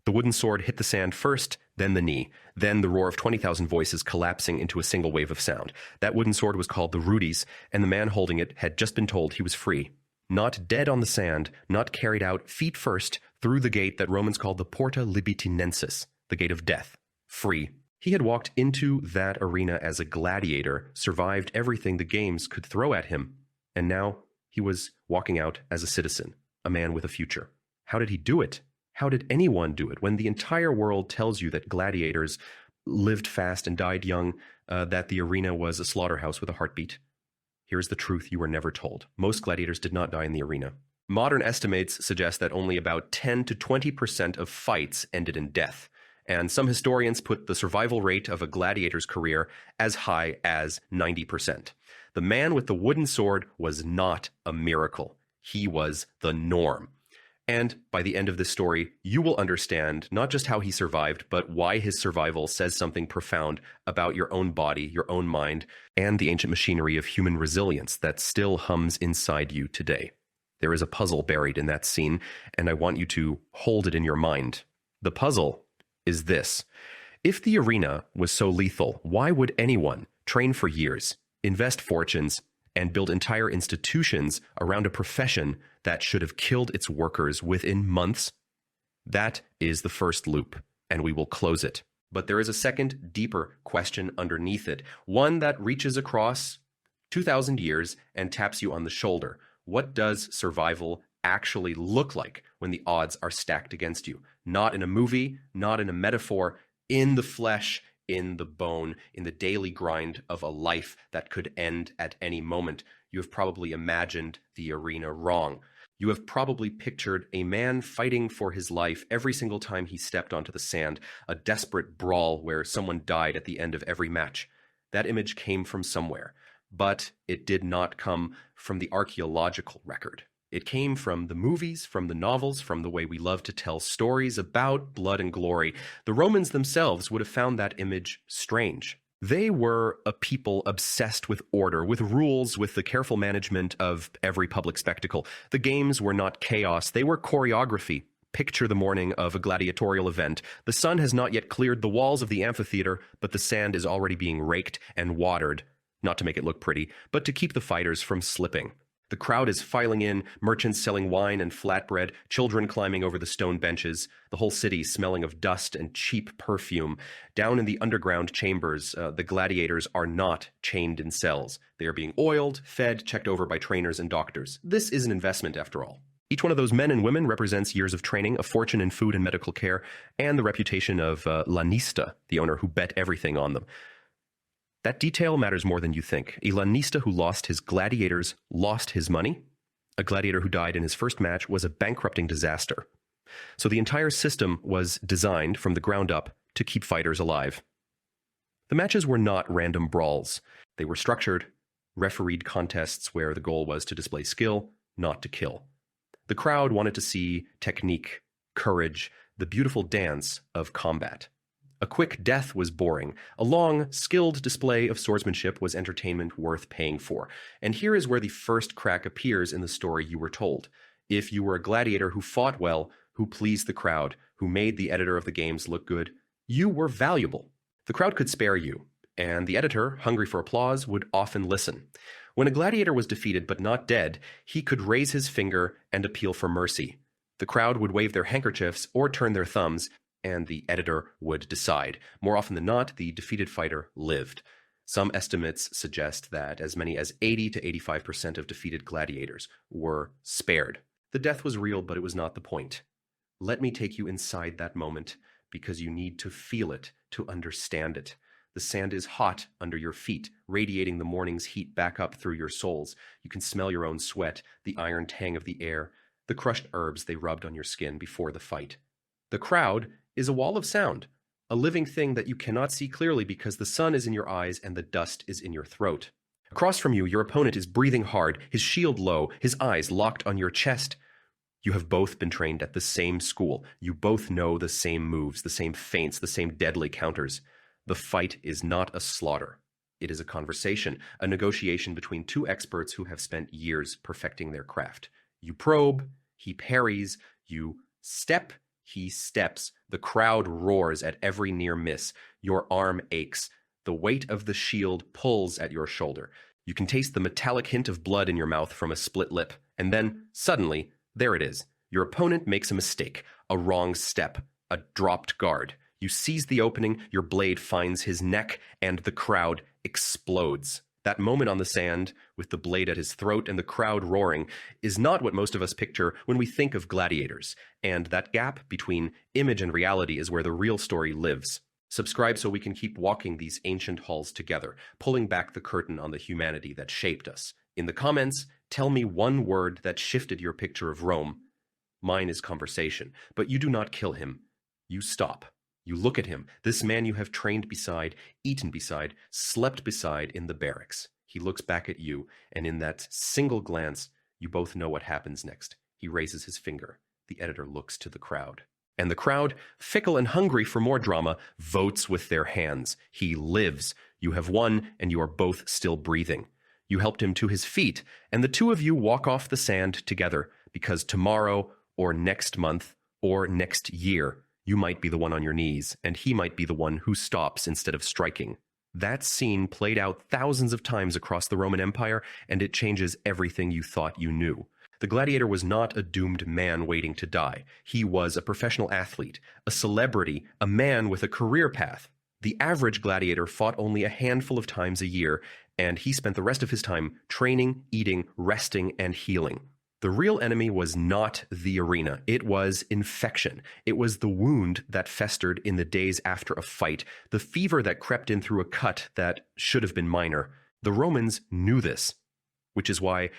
The wooden sword hit the sand first, then the knee, then the roar of 20,000 voices collapsing into a single wave of sound. That wooden sword was called the Rudis, and the man holding it had just been told he was free. Not dead on the sand, not carried out feet first through the gate that Romans called the Porta Libitinensis, the gate of death. Free. He had walked into that arena as a gladiator, survived everything the games could throw at him, and now he was walking out as a citizen, a man with a future. How did he do it? How did anyone do it when the entire world tells you that gladiators lived fast and died young, that the arena was a slaughterhouse with a heartbeat? Here's the truth you were never told. Most gladiators did not die in the arena. Modern estimates suggest that only about 10 to 20% of fights ended in death, and some historians put the survival rate of a gladiator's career as high as 90%. The man with the wooden sword was not a miracle. He was the norm. And by the end of this story, you will understand not just how he survived, but why his survival says something profound about your own body, your own mind, and the ancient machinery of human resilience that still hums inside you today. There is a puzzle buried in that scene, and I want you to hold it in your mind. The puzzle is this. If the arena was so lethal, why would anyone train for years, invest fortunes, and build entire institutions around a profession that should have killed its workers within months? That is the first loop, and we will close it. But there is a second, deeper question underneath it, one that reaches across 2,000 years and taps you on the shoulder. What does survival actually look like when the odds are stacked against you? Not in a movie, not in a metaphor, in the flesh, in the bone, in the daily grind of a life that could end at any moment. You have probably imagined the arena wrong. You have probably pictured a man fighting for his life every single time he stepped onto the sand, a desperate brawl where someone died at the end of every match. That image came from somewhere, but it did not come from the archaeological record. It came from the movies, from the novels, from the way we love to tell stories about blood and glory. The Romans themselves would have found that image strange. They were a people obsessed with order, with rules, with the careful management of every public spectacle. The games were not chaos, they were choreography. Picture the morning of a gladiatorial event. The sun has not yet cleared the walls of the amphitheater, but the sand is already being raked and watered, not to make it look pretty, but to keep the fighters from slipping. The crowd is filing in, merchants selling wine and flatbread, children climbing over the stone benches, the whole city smelling of dust and cheap perfume. Down in the underground chambers, the gladiators are not chained in cells. They are being oiled, fed, checked over by trainers and doctors. This is an investment, after all. Each one of those men and women represents years of training, a fortune in food and medical care, and the reputation of Lanista, the owner who bet everything on them. That detail matters more than you think. A lanista who lost his gladiators lost his money. A gladiator who died in his first match was a bankrupting disaster. So the entire system was designed from the ground up to keep fighters alive. The matches were not random brawls. They were structured, refereed contests where the goal was to display skill, not to kill. The crowd wanted to see technique, courage, the beautiful dance of combat. A quick death was boring. A long, skilled display of swordsmanship was entertainment worth paying for. And here is where the first crack appears in the story you were told. If you were a gladiator who fought well, who pleased the crowd, who made the editor of the games look good, you were valuable. The crowd could spare you, and the editor, hungry for applause, would often listen. When a gladiator was defeated but not dead, he could raise his finger and appeal for mercy. The crowd would wave their handkerchiefs or turn their thumbs, and the editor would decide. More often than not, the defeated fighter lived. Some estimates suggest that as many as 80 to 85% of defeated gladiators were spared. The death was real, but it was not the point. Let me take you inside that moment, because you need to feel it, to understand it. The sand is hot under your feet, radiating the morning's heat back up through your soles. You can smell your own sweat, the iron tang of the air, the crushed herbs they rubbed on your skin before the fight. The crowd is a wall of sound, a living thing that you cannot see clearly because the sun is in your eyes and the dust is in your throat. Across from you, your opponent is breathing hard, his shield low, his eyes locked on your chest. You have both been trained at the same school. You both know the same moves, the same feints, the same deadly counters. The fight is not a slaughter. It is a conversation, a negotiation between two experts who have spent years perfecting their craft. You probe, he parries, you step, He steps. The crowd roars at every near miss. Your arm aches. The weight of the shield pulls at your shoulder. You can taste the metallic hint of blood in your mouth from a split lip. And then, suddenly, there it is. Your opponent makes a mistake, a wrong step, a dropped guard. You seize the opening, your blade finds his neck, and the crowd explodes. That moment on the sand, with the blade at his throat and the crowd roaring, is not what most of us picture when we think of gladiators. And that gap between image and reality is where the real story lives. Subscribe so we can keep walking these ancient halls together, pulling back the curtain on the humanity that shaped us. In the comments, tell me one word that shifted your picture of Rome. Mine is conversation, but you do not kill him. You stop. You look at him, this man you have trained beside, eaten beside, slept beside in the barracks. He looks back at you, and in that single glance, you both know what happens next. He raises his finger. The editor looks to the crowd. And the crowd, fickle and hungry for more drama, votes with their hands. He lives. You have won, and you are both still breathing. You helped him to his feet, and the two of you walk off the sand together, because tomorrow, or next month, or next year, you might be the one on your knees, and he might be the one who stops instead of striking. That scene played out thousands of times across the Roman Empire, and it changes everything you thought you knew. The gladiator was not a doomed man waiting to die. He was a professional athlete, a celebrity, a man with a career path. The average gladiator fought only a handful of times a year, and he spent the rest of his time training, eating, resting, and healing. The real enemy was not the arena. It was infection. It was the wound that festered in the days after a fight, the fever that crept in through a cut that should have been minor. The Romans knew this, which is why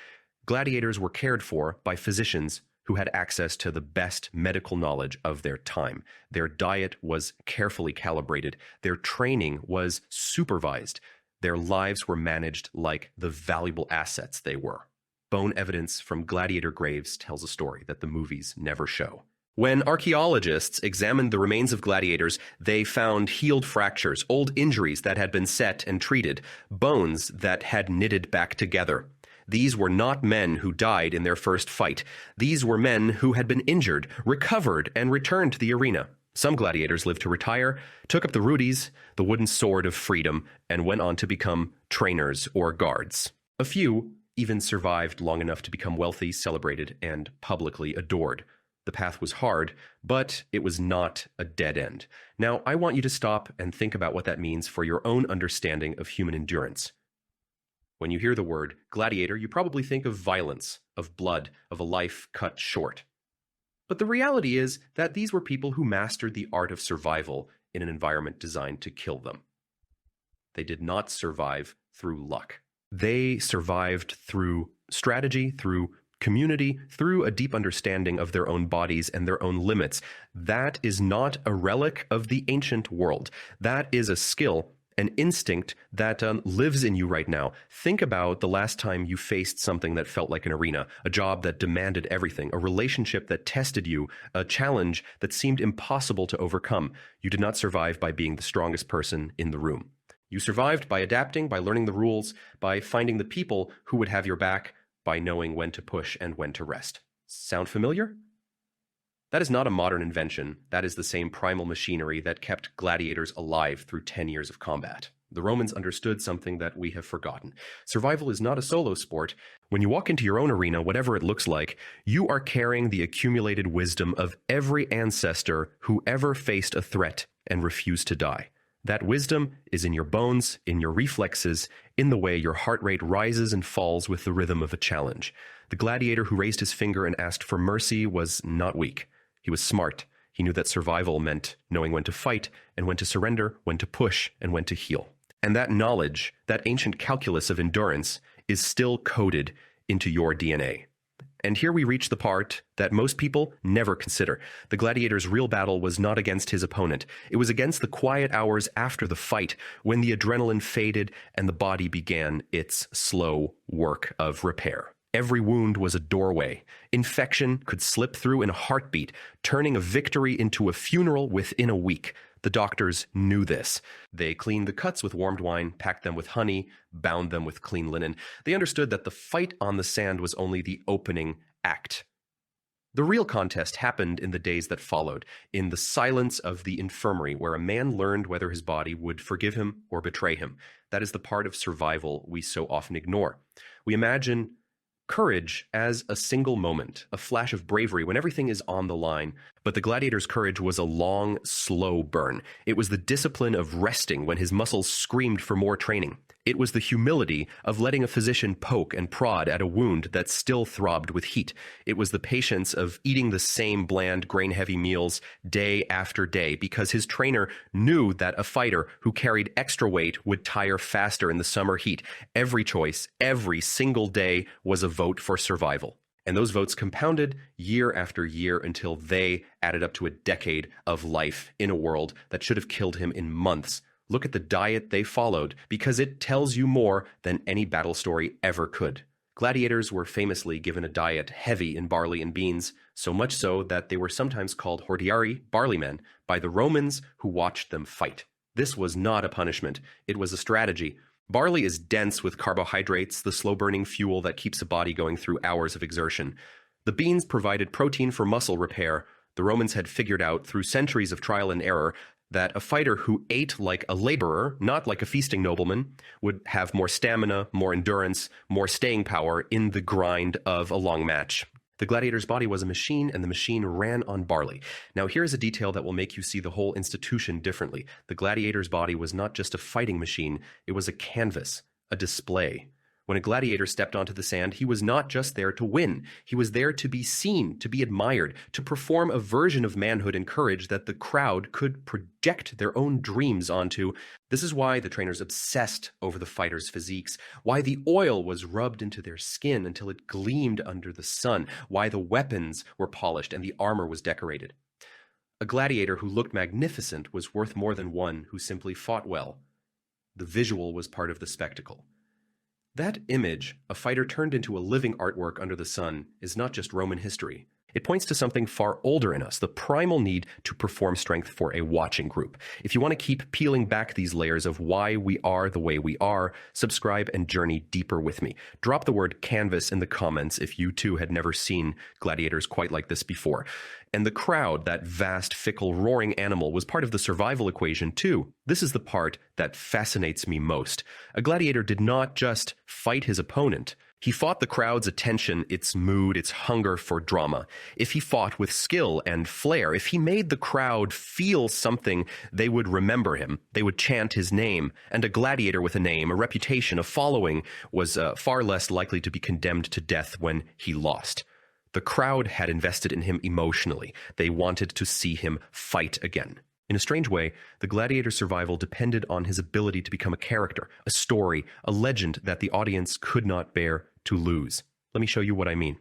gladiators were cared for by physicians who had access to the best medical knowledge of their time. Their diet was carefully calibrated. Their training was supervised. Their lives were managed like the valuable assets they were. Bone evidence from gladiator graves tells a story that the movies never show. When archaeologists examined the remains of gladiators, they found healed fractures, old injuries that had been set and treated, bones that had knitted back together. These were not men who died in their first fight. These were men who had been injured, recovered, and returned to the arena. Some gladiators lived to retire, took up the rudis, the wooden sword of freedom, and went on to become trainers or guards. A few even survived long enough to become wealthy, celebrated, and publicly adored. The path was hard, but it was not a dead end. Now, I want you to stop and think about what that means for your own understanding of human endurance. When you hear the word gladiator, you probably think of violence, of blood, of a life cut short. But the reality is that these were people who mastered the art of survival in an environment designed to kill them. They did not survive through luck. They survived through strategy, through community, through a deep understanding of their own bodies and their own limits. That is not a relic of the ancient world. That is a skill, an instinct that lives in you right now. Think about the last time you faced something that felt like an arena, a job that demanded everything, a relationship that tested you, a challenge that seemed impossible to overcome. You did not survive by being the strongest person in the room. You survived by adapting, by learning the rules, by finding the people who would have your back, by knowing when to push and when to rest. Sound familiar? That is not a modern invention. That is the same primal machinery that kept gladiators alive through 10 years of combat. The Romans understood something that we have forgotten. Survival is not a solo sport. When you walk into your own arena, whatever it looks like, you are carrying the accumulated wisdom of every ancestor who ever faced a threat and refused to die. That wisdom is in your bones, in your reflexes, in the way your heart rate rises and falls with the rhythm of a challenge. The gladiator who raised his finger and asked for mercy was not weak. He was smart. He knew that survival meant knowing when to fight and when to surrender, when to push and when to heal. And that knowledge, that ancient calculus of endurance, is still coded into your DNA. And here we reach the part that most people never consider. The gladiator's real battle was not against his opponent. It was against the quiet hours after the fight, when the adrenaline faded and the body began its slow work of repair. Every wound was a doorway. Infection could slip through in a heartbeat, turning a victory into a funeral within a week. The doctors knew this. They cleaned the cuts with warmed wine, packed them with honey, bound them with clean linen. They understood that the fight on the sand was only the opening act. The real contest happened in the days that followed, in the silence of the infirmary, where a man learned whether his body would forgive him or betray him. That is the part of survival we so often ignore. We imagine courage as a single moment, a flash of bravery when everything is on the line. But the gladiator's courage was a long, slow burn. It was the discipline of resting when his muscles screamed for more training. It was the humility of letting a physician poke and prod at a wound that still throbbed with heat. It was the patience of eating the same bland, grain-heavy meals day after day because his trainer knew that a fighter who carried extra weight would tire faster in the summer heat. Every choice, every single day was a vote for survival. And those votes compounded year after year until they added up to a decade of life in a world that should have killed him in months. Look at the diet they followed, because it tells you more than any battle story ever could. Gladiators were famously given a diet heavy in barley and beans, so much so that they were sometimes called hordearii, barley men, by the Romans who watched them fight. This was not a punishment, it was a strategy. Barley is dense with carbohydrates, the slow-burning fuel that keeps a body going through hours of exertion. The beans provided protein for muscle repair. The Romans had figured out, through centuries of trial and error, that a fighter who ate like a laborer, not like a feasting nobleman, would have more stamina, more endurance, more staying power in the grind of a long match. The gladiator's body was a machine, and the machine ran on barley. Now, here's a detail that will make you see the whole institution differently. The gladiator's body was not just a fighting machine, it was a canvas, a display. When a gladiator stepped onto the sand, he was not just there to win. He was there to be seen, to be admired, to perform a version of manhood and courage that the crowd could project their own dreams onto. This is why the trainers obsessed over the fighters' physiques, why the oil was rubbed into their skin until it gleamed under the sun, why the weapons were polished and the armor was decorated. A gladiator who looked magnificent was worth more than one who simply fought well. The visual was part of the spectacle. That image, a fighter turned into a living artwork under the sun, is not just Roman history. It points to something far older in us, the primal need to perform strength for a watching group. If you want to keep peeling back these layers of why we are the way we are, subscribe and journey deeper with me. Drop the word canvas in the comments if you too had never seen gladiators quite like this before. And the crowd, that vast, fickle, roaring animal, was part of the survival equation too. This is the part that fascinates me most. A gladiator did not just fight his opponent. He fought the crowd's attention, its mood, its hunger for drama. If he fought with skill and flair, if he made the crowd feel something, they would remember him. They would chant his name. And a gladiator with a name, a reputation, a following, was far less likely to be condemned to death when he lost. The crowd had invested in him emotionally. They wanted to see him fight again. In a strange way, the gladiator's survival depended on his ability to become a character, a story, a legend that the audience could not bear to lose. Let me show you what I mean.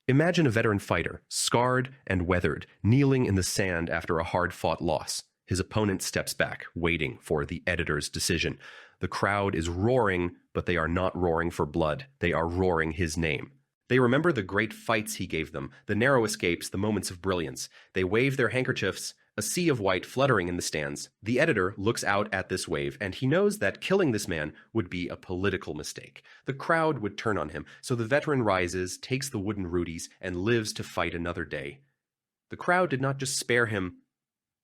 Imagine a veteran fighter, scarred and weathered, kneeling in the sand after a hard-fought loss. His opponent steps back, waiting for the editor's decision. The crowd is roaring, but they are not roaring for blood. They are roaring his name. They remember the great fights he gave them, the narrow escapes, the moments of brilliance. They wave their handkerchiefs, a sea of white fluttering in the stands. The editor looks out at this wave, and he knows that killing this man would be a political mistake. The crowd would turn on him, so the veteran rises, takes the wooden rudies, and lives to fight another day. The crowd did not just spare him,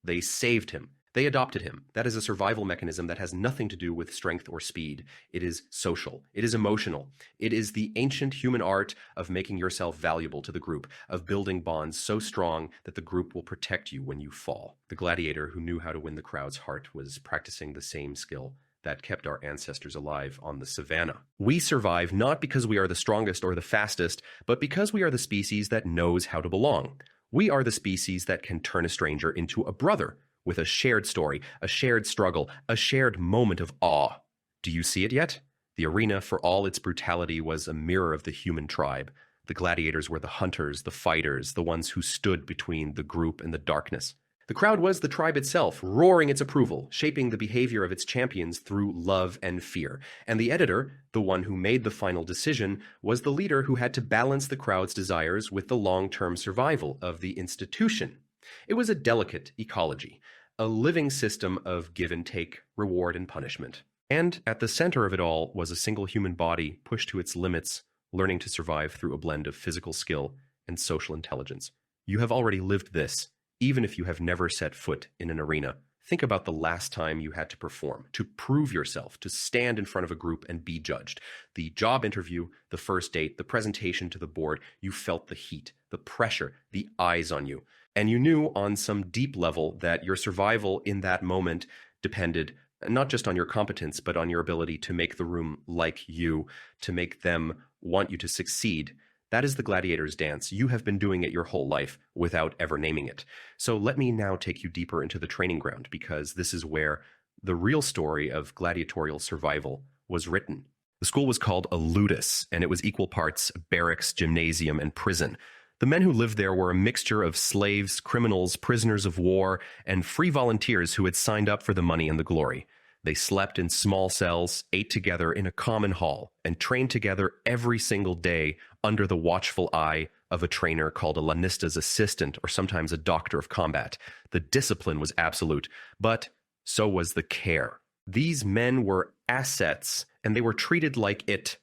they saved him. They adopted him. That is a survival mechanism that has nothing to do with strength or speed. It is social. It is emotional. It is the ancient human art of making yourself valuable to the group, of building bonds so strong that the group will protect you when you fall. The gladiator who knew how to win the crowd's heart was practicing the same skill that kept our ancestors alive on the savannah. We survive not because we are the strongest or the fastest, but because we are the species that knows how to belong. We are the species that can turn a stranger into a brother, with a shared story, a shared struggle, a shared moment of awe. Do you see it yet? The arena, for all its brutality, was a mirror of the human tribe. The gladiators were the hunters, the fighters, the ones who stood between the group and the darkness. The crowd was the tribe itself, roaring its approval, shaping the behavior of its champions through love and fear. And the editor, the one who made the final decision, was the leader who had to balance the crowd's desires with the long-term survival of the institution. It was a delicate ecology, a living system of give and take, reward and punishment. And at the center of it all was a single human body pushed to its limits, learning to survive through a blend of physical skill and and social intelligence. You have already lived this, even if you have never set foot in an arena. Think about the last time you had to perform, to prove yourself, to stand in front of a group and be judged. The job interview, the first date, the presentation to the board, you felt the heat, the pressure, the eyes on you. And you knew on some deep level that your survival in that moment depended not just on your competence, but on your ability to make the room like you, to make them want you to succeed. That is the gladiator's dance. You have been doing it your whole life without ever naming it. So let me now take you deeper into the training ground, because this is where the real story of gladiatorial survival was written. The school was called a ludus, and it was equal parts barracks, gymnasium, and prison. The men who lived there were a mixture of slaves, criminals, prisoners of war, and free volunteers who had signed up for the money and the glory. They slept in small cells, ate together in a common hall, and trained together every single day under the watchful eye of a trainer called a lanista's assistant, or sometimes a doctor of combat. The discipline was absolute, but so was the care. These men were assets, and they were treated like it.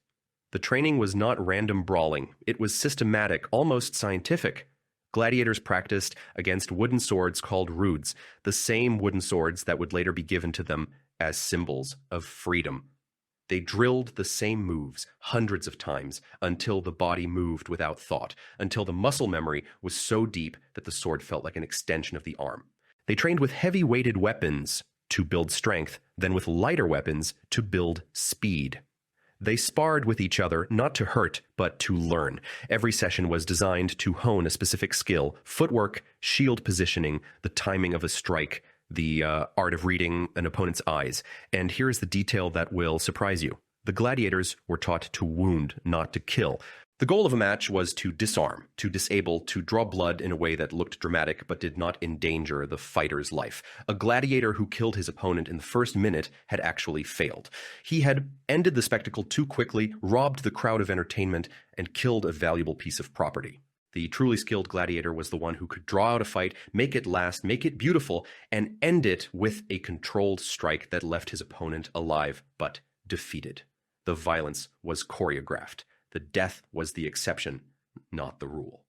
The training was not random brawling. It was systematic, almost scientific. Gladiators practiced against wooden swords called rudes, the same wooden swords that would later be given to them as symbols of freedom. They drilled the same moves hundreds of times until the body moved without thought, until the muscle memory was so deep that the sword felt like an extension of the arm. They trained with heavy-weighted weapons to build strength, then with lighter weapons to build speed. They sparred with each other, not to hurt, but to learn. Every session was designed to hone a specific skill: footwork, shield positioning, the timing of a strike, the art of reading an opponent's eyes. And here's the detail that will surprise you. The gladiators were taught to wound, not to kill. The goal of a match was to disarm, to disable, to draw blood in a way that looked dramatic but did not endanger the fighter's life. A gladiator who killed his opponent in the first minute had actually failed. He had ended the spectacle too quickly, robbed the crowd of entertainment, and killed a valuable piece of property. The truly skilled gladiator was the one who could draw out a fight, make it last, make it beautiful, and end it with a controlled strike that left his opponent alive but defeated. The violence was choreographed. The death was the exception, not the rule.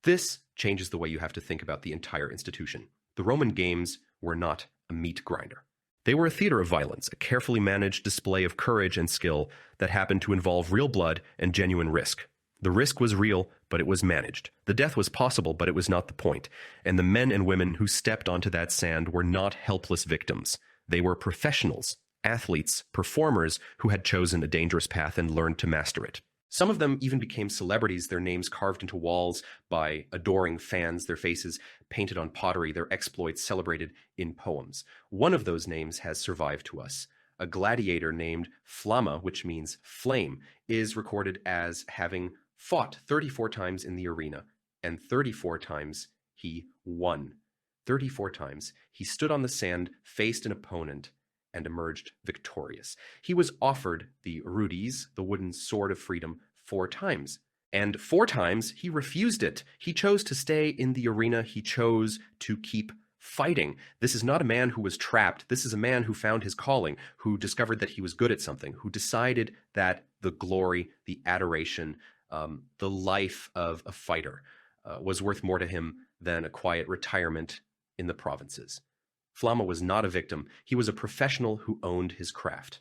This changes the way you have to think about the entire institution. The Roman games were not a meat grinder. They were a theater of violence, a carefully managed display of courage and skill that happened to involve real blood and genuine risk. The risk was real, but it was managed. The death was possible, but it was not the point. And the men and women who stepped onto that sand were not helpless victims. They were professionals, athletes, performers who had chosen a dangerous path and learned to master it. Some of them even became celebrities, their names carved into walls by adoring fans, their faces painted on pottery, their exploits celebrated in poems. One of those names has survived to us. A gladiator named Flamma, which means flame, is recorded as having fought 34 times in the arena, and 34 times he won. 34 times he stood on the sand, faced an opponent, and emerged victorious. He was offered the rudis, the wooden sword of freedom, 4 times. And 4 times he refused it. He chose to stay in the arena. He chose to keep fighting. This is not a man who was trapped. This is a man who found his calling, who discovered that he was good at something, who decided that the glory, the adoration, the life of a fighter was worth more to him than a quiet retirement in the provinces. Flamma was not a victim. He was a professional who owned his craft.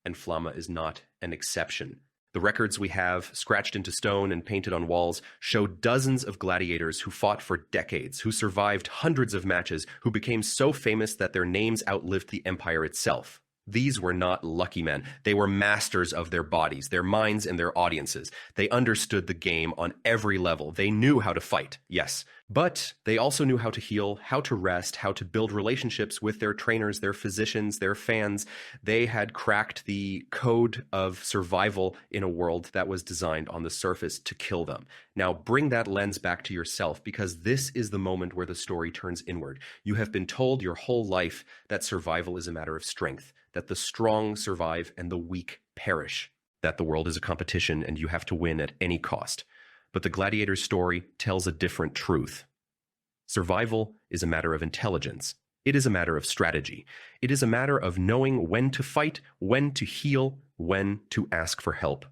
And Flamma is not an exception. The records we have, scratched into stone and painted on walls, show dozens of gladiators who fought for decades, who survived hundreds of matches, who became so famous that their names outlived the empire itself. These were not lucky men. They were masters of their bodies, their minds, and their audiences. They understood the game on every level. They knew how to fight, yes. But they also knew how to heal, how to rest, how to build relationships with their trainers, their physicians, their fans. They had cracked the code of survival in a world that was designed on the surface to kill them. Now bring that lens back to yourself, because this is the moment where the story turns inward. You have been told your whole life that survival is a matter of strength, that the strong survive and the weak perish, that the world is a competition and you have to win at any cost. But the gladiator's story tells a different truth. Survival is a matter of intelligence. It is a matter of strategy. It is a matter of knowing when to fight, when to heal, when to ask for help,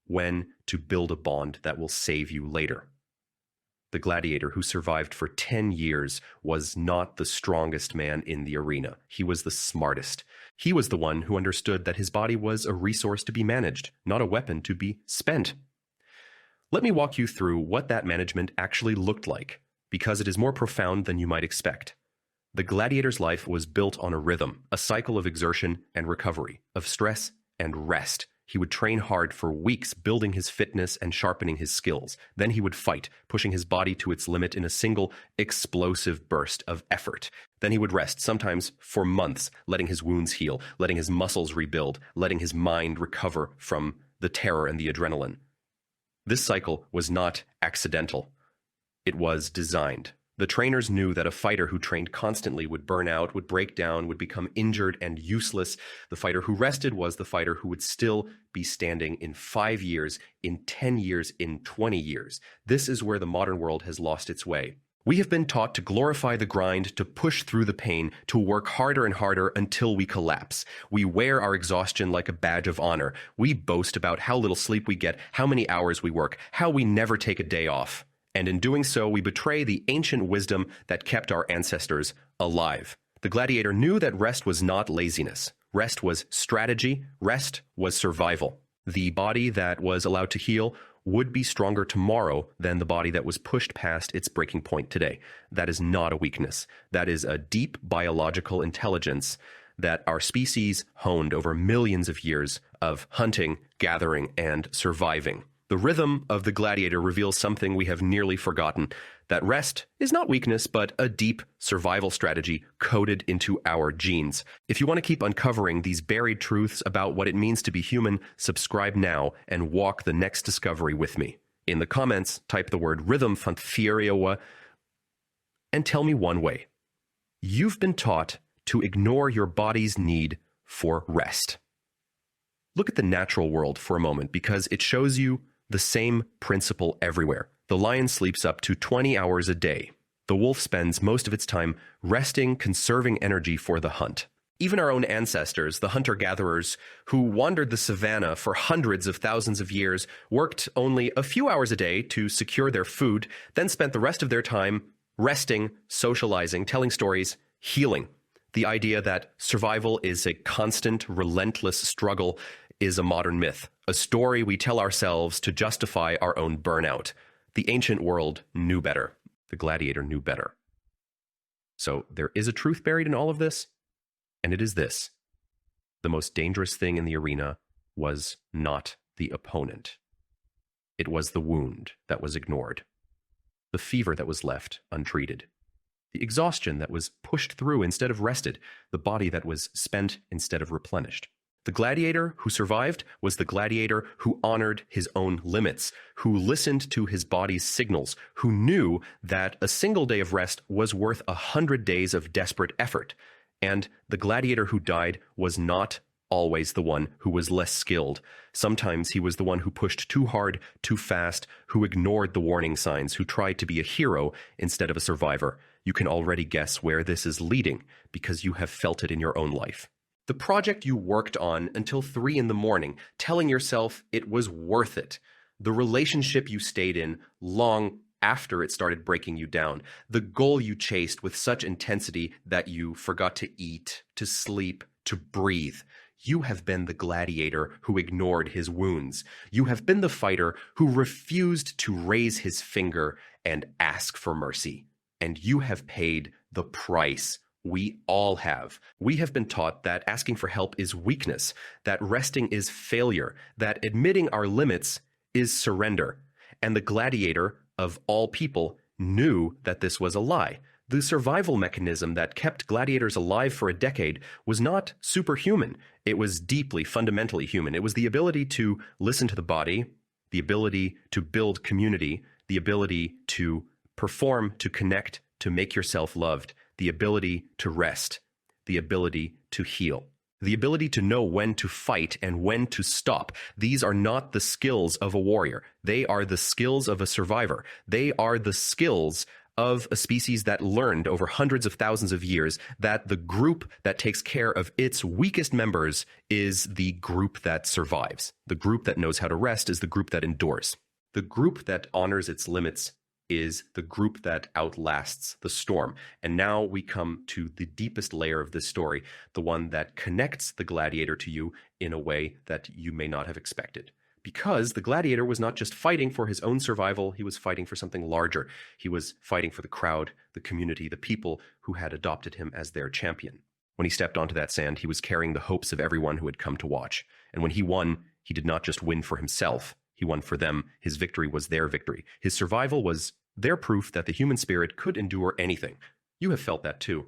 when to build a bond that will save you later. The gladiator who survived for 10 years was not the strongest man in the arena. He was the smartest. He was the one who understood that his body was a resource to be managed, not a weapon to be spent. Let me walk you through what that management actually looked like, because it is more profound than you might expect. The gladiator's life was built on a rhythm, a cycle of exertion and recovery, of stress and rest. He would train hard for weeks, building his fitness and sharpening his skills. Then he would fight, pushing his body to its limit in a single, explosive burst of effort. Then he would rest, sometimes for months, letting his wounds heal, letting his muscles rebuild, letting his mind recover from the terror and the adrenaline. This cycle was not accidental. It was designed. The trainers knew that a fighter who trained constantly would burn out, would break down, would become injured and useless. The fighter who rested was the fighter who would still be standing in 5 years, in 10 years, in 20 years. This is where the modern world has lost its way. We have been taught to glorify the grind, to push through the pain, to work harder and harder until we collapse. We wear our exhaustion like a badge of honor. We boast about how little sleep we get, how many hours we work, how we never take a day off. And in doing so, we betray the ancient wisdom that kept our ancestors alive. The gladiator knew that rest was not laziness. Rest was strategy. Rest was survival. The body that was allowed to heal would be stronger tomorrow than the body that was pushed past its breaking point today. That is not a weakness. That is a deep biological intelligence that our species honed over millions of years of hunting, gathering, and surviving. The rhythm of the gladiator reveals something we have nearly forgotten, that rest is not weakness, but a deep survival strategy coded into our genes. If you want to keep uncovering these buried truths about what it means to be human, subscribe now and walk the next discovery with me. In the comments, type the word rhythm fantheoria and tell me one way. You've been taught to ignore your body's need for rest. Look at the natural world for a moment, because it shows you the same principle everywhere. The lion sleeps up to 20 hours a day. The wolf spends most of its time resting, conserving energy for the hunt. Even our own ancestors, the hunter-gatherers who wandered the savannah for hundreds of thousands of years, worked only a few hours a day to secure their food, then spent the rest of their time resting, socializing, telling stories, healing. The idea that survival is a constant, relentless struggle is a modern myth, a story we tell ourselves to justify our own burnout. The ancient world knew better. The gladiator knew better. So there is a truth buried in all of this, and it is this. The most dangerous thing in the arena was not the opponent. It was the wound that was ignored, the fever that was left untreated, the exhaustion that was pushed through instead of rested, the body that was spent instead of replenished. The gladiator who survived was the gladiator who honored his own limits, who listened to his body's signals, who knew that a single day of rest was worth 100 days of desperate effort. And the gladiator who died was not always the one who was less skilled. Sometimes he was the one who pushed too hard, too fast, who ignored the warning signs, who tried to be a hero instead of a survivor. You can already guess where this is leading, because you have felt it in your own life. The project you worked on until 3 a.m, telling yourself it was worth it. The relationship you stayed in long after it started breaking you down. The goal you chased with such intensity that you forgot to eat, to sleep, to breathe. You have been the gladiator who ignored his wounds. You have been the fighter who refused to raise his finger and ask for mercy. And you have paid the price. We all have. We have been taught that asking for help is weakness, that resting is failure, that admitting our limits is surrender. And the gladiator of all people knew that this was a lie. The survival mechanism that kept gladiators alive for a decade was not superhuman. It was deeply, fundamentally human. It was the ability to listen to the body, the ability to build community, the ability to perform, to connect, to make yourself loved, the ability to rest, the ability to heal, the ability to know when to fight and when to stop. These are not the skills of a warrior. They are the skills of a survivor. They are the skills of a species that learned over hundreds of thousands of years that the group that takes care of its weakest members is the group that survives. The group that knows how to rest is the group that endures. The group that honors its limits is the group that outlasts the storm. And now we come to the deepest layer of this story, the one that connects the gladiator to you in a way that you may not have expected. Because the gladiator was not just fighting for his own survival, he was fighting for something larger. He was fighting for the crowd, the community, the people who had adopted him as their champion. When he stepped onto that sand, he was carrying the hopes of everyone who had come to watch. And when he won, he did not just win for himself. He won for them. His victory was their victory. His survival was their proof that the human spirit could endure anything. You have felt that too.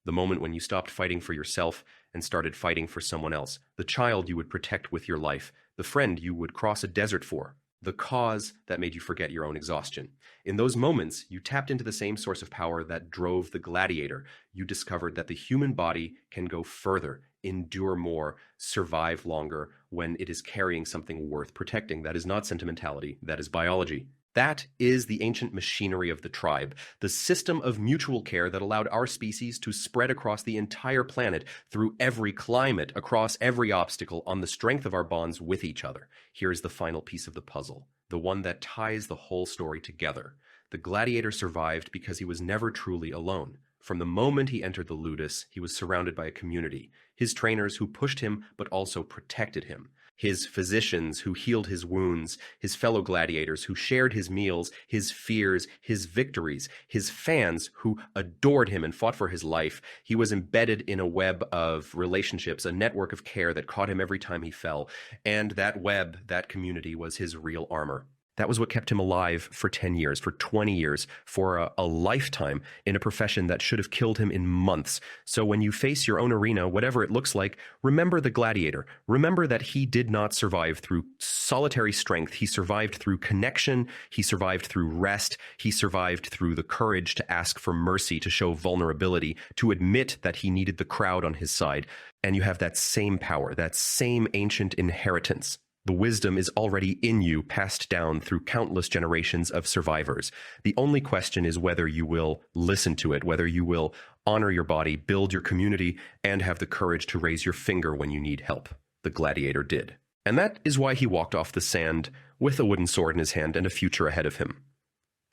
The moment when you stopped fighting for yourself and started fighting for someone else, the child you would protect with your life, the friend you would cross a desert for, the cause that made you forget your own exhaustion. In those moments, you tapped into the same source of power that drove the gladiator. You discovered that the human body can go further, endure more, survive longer when it is carrying something worth protecting. That is not sentimentality, that is biology. That is the ancient machinery of the tribe, the system of mutual care that allowed our species to spread across the entire planet through every climate, across every obstacle, on the strength of our bonds with each other. Here's the final piece of the puzzle, the one that ties the whole story together. The gladiator survived because he was never truly alone. From the moment he entered the ludus, he was surrounded by a community, his trainers who pushed him but also protected him, his physicians who healed his wounds, his fellow gladiators who shared his meals, his fears, his victories, his fans who adored him and fought for his life. He was embedded in a web of relationships, a network of care that caught him every time he fell, and that web, that community, was his real armor. That was what kept him alive for 10 years, for 20 years, for a lifetime in a profession that should have killed him in months. So when you face your own arena, whatever it looks like, remember the gladiator. Remember that he did not survive through solitary strength. He survived through connection. He survived through rest. He survived through the courage to ask for mercy, to show vulnerability, to admit that he needed the crowd on his side. And you have that same power, that same ancient inheritance. The wisdom is already in you, passed down through countless generations of survivors. The only question is whether you will listen to it, whether you will honor your body, build your community, and have the courage to raise your finger when you need help. The gladiator did. And that is why he walked off the sand with a wooden sword in his hand and a future ahead of him.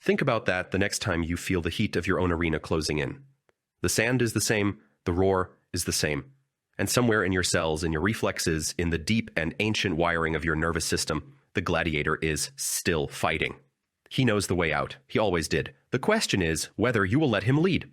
Think about that the next time you feel the heat of your own arena closing in. The sand is the same, the roar is the same. And somewhere in your cells, in your reflexes, in the deep and ancient wiring of your nervous system, the gladiator is still fighting. He knows the way out. He always did. The question is whether you will let him lead.